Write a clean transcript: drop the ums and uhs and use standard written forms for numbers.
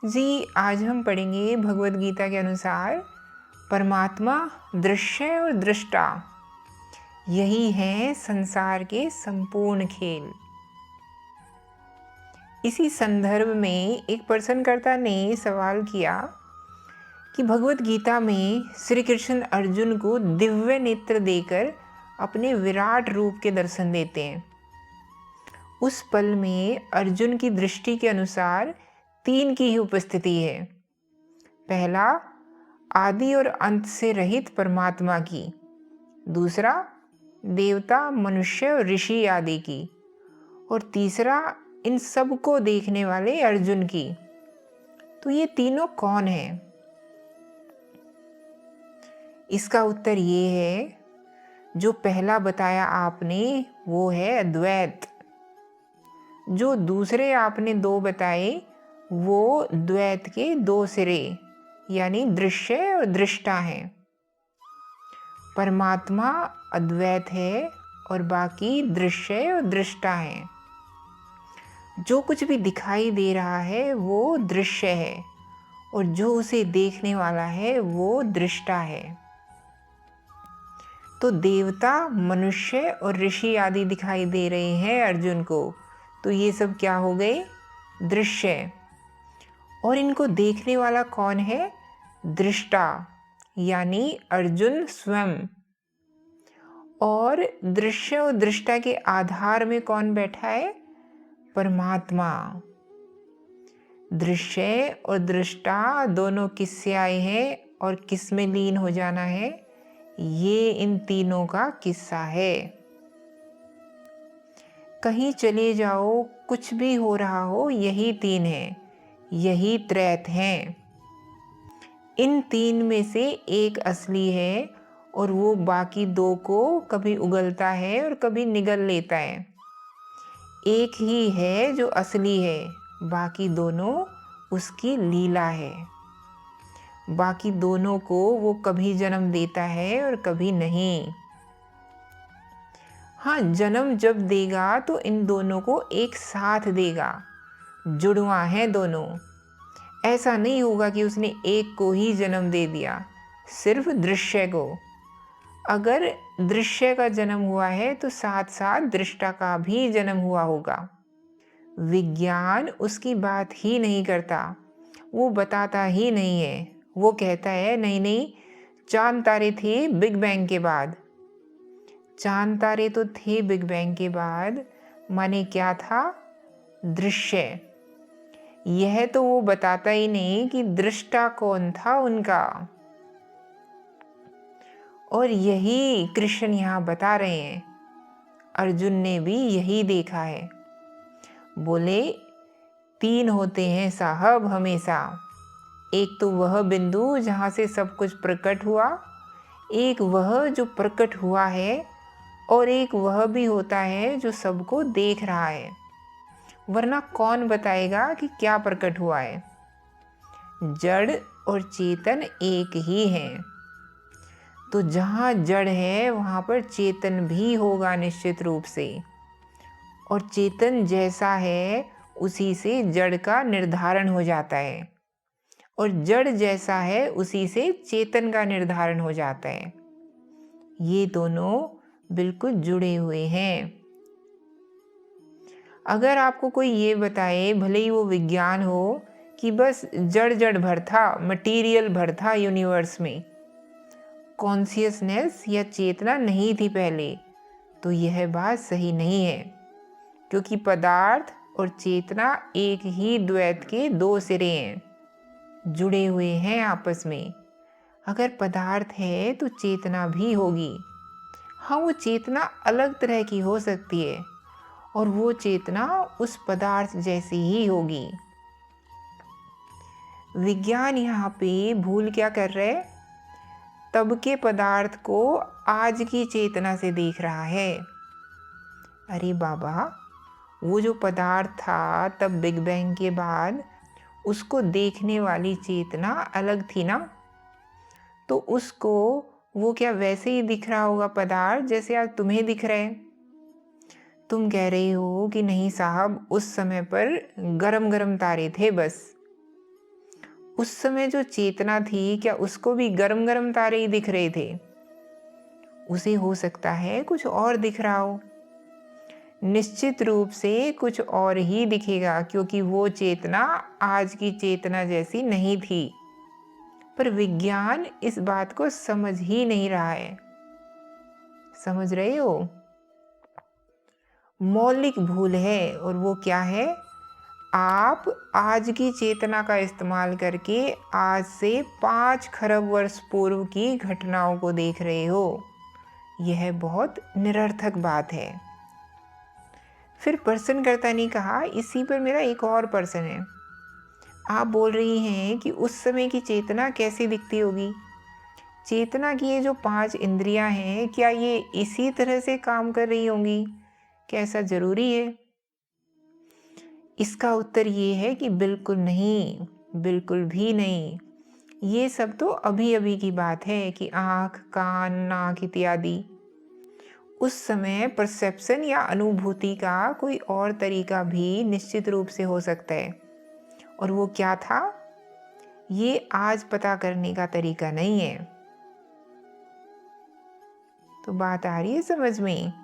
जी, आज हम पढ़ेंगे भगवद गीता के अनुसार परमात्मा दृश्य और दृष्टा यही है संसार के संपूर्ण खेल। इसी संदर्भ में एक प्रश्नकर्ता ने सवाल किया कि भगवद गीता में श्री कृष्ण अर्जुन को दिव्य नेत्र देकर अपने विराट रूप के दर्शन देते हैं। उस पल में अर्जुन की दृष्टि के अनुसार 3 की ही उपस्थिति है। पहला, आदि और अंत से रहित परमात्मा की। दूसरा, देवता, मनुष्य और ऋषि आदि की। और तीसरा, इन सब को देखने वाले अर्जुन की। तो ये तीनों कौन हैं? इसका उत्तर ये है, जो पहला बताया आपने वो है अद्वैत। जो दूसरे आपने 2 बताए वो द्वैत के 2 सिरे यानी दृश्य और दृष्टा हैं। परमात्मा अद्वैत है और बाकी दृश्य और दृष्टा हैं। जो कुछ भी दिखाई दे रहा है वो दृश्य है और जो उसे देखने वाला है वो दृष्टा है। तो देवता, मनुष्य और ऋषि आदि दिखाई दे रहे हैं अर्जुन को, तो ये सब क्या हो गए? दृश्य। और इनको देखने वाला कौन है? दृष्टा यानी अर्जुन स्वयं। और दृश्य और दृष्टा के आधार में कौन बैठा है? परमात्मा। दृश्य और दृष्टा दोनों किससे आए हैं और किस में लीन हो जाना है? ये इन तीनों का किस्सा है। कहीं चले जाओ, कुछ भी हो रहा हो, यही 3 है, यही त्रैत हैं। इन 3 में से एक असली है और वो बाकी 2 को कभी उगलता है और कभी निगल लेता है। एक ही है जो असली है, बाकी दोनों उसकी लीला है। बाकी दोनों को वो कभी जन्म देता है और कभी नहीं। हाँ, जन्म जब देगा तो इन दोनों को एक साथ देगा, जुड़वा है दोनों। ऐसा नहीं होगा कि उसने एक को ही जन्म दे दिया, सिर्फ दृश्य को। अगर दृश्य का जन्म हुआ है तो साथ साथ दृष्टा का भी जन्म हुआ होगा। विज्ञान उसकी बात ही नहीं करता, वो बताता ही नहीं है। वो कहता है नहीं नहीं, चांद तारे थे बिग बैंग के बाद। चांद तारे तो थे बिग बैंग के बाद, माने क्या था? दृश्य। यह तो वो बताता ही नहीं कि दृष्टा कौन था उनका। और यही कृष्ण यहाँ बता रहे हैं। अर्जुन ने भी यही देखा है। बोले 3 होते हैं साहब हमेशा। एक तो वह बिंदु जहाँ से सब कुछ प्रकट हुआ, एक वह जो प्रकट हुआ है, और एक वह भी होता है जो सबको देख रहा है। वरना कौन बताएगा कि क्या प्रकट हुआ है? जड़ और चेतन एक ही हैं। तो जहाँ जड़ है वहाँ पर चेतन भी होगा निश्चित रूप से। और चेतन जैसा है उसी से जड़ का निर्धारण हो जाता है, और जड़ जैसा है उसी से चेतन का निर्धारण हो जाता है। ये दोनों बिल्कुल जुड़े हुए हैं। अगर आपको कोई ये बताए, भले ही वो विज्ञान हो, कि बस जड़ जड़ भर था, मटीरियल भर था यूनिवर्स में, कॉन्शियसनेस या चेतना नहीं थी पहले, तो यह बात सही नहीं है। क्योंकि पदार्थ और चेतना एक ही द्वैत के 2 सिरे हैं, जुड़े हुए हैं आपस में। अगर पदार्थ है तो चेतना भी होगी। हाँ, वो चेतना अलग तरह की हो सकती है और वो चेतना उस पदार्थ जैसी ही होगी। विज्ञान यहाँ पे भूल क्या कर रहा है? तब के पदार्थ को आज की चेतना से देख रहा है। अरे बाबा, वो जो पदार्थ था तब बिग बैंग के बाद, उसको देखने वाली चेतना अलग थी ना। तो उसको वो क्या वैसे ही दिख रहा होगा पदार्थ जैसे आज तुम्हें दिख रहे हैं? तुम कह रही हो कि नहीं साहब, उस समय पर गरम गरम तारे थे बस। उस समय जो चेतना थी, क्या उसको भी गरम गरम तारे ही दिख रहे थे? उसे हो सकता है कुछ और दिख रहा हो। निश्चित रूप से कुछ और ही दिखेगा, क्योंकि वो चेतना आज की चेतना जैसी नहीं थी। पर विज्ञान इस बात को समझ ही नहीं रहा है। समझ रहे हो? मौलिक भूल है, और वो क्या है? आप आज की चेतना का इस्तेमाल करके आज से 5 खरब वर्ष पूर्व की घटनाओं को देख रहे हो। यह बहुत निरर्थक बात है। फिर प्रश्नकर्ता ने कहा, इसी पर मेरा एक और प्रश्न है। आप बोल रही हैं कि उस समय की चेतना कैसी दिखती होगी? चेतना की ये जो 5 इंद्रियां हैं, क्या ये इसी तरह से काम कर रही होंगी? क्या ऐसा जरूरी है? इसका उत्तर ये है कि बिल्कुल नहीं, बिल्कुल भी नहीं। ये सब तो अभी अभी की बात है कि आँख, कान, नाक इत्यादि। उस समय परसेप्शन या अनुभूति का कोई और तरीका भी निश्चित रूप से हो सकता है। और वो क्या था? ये आज पता करने का तरीका नहीं है। तो बात आ रही है समझ में?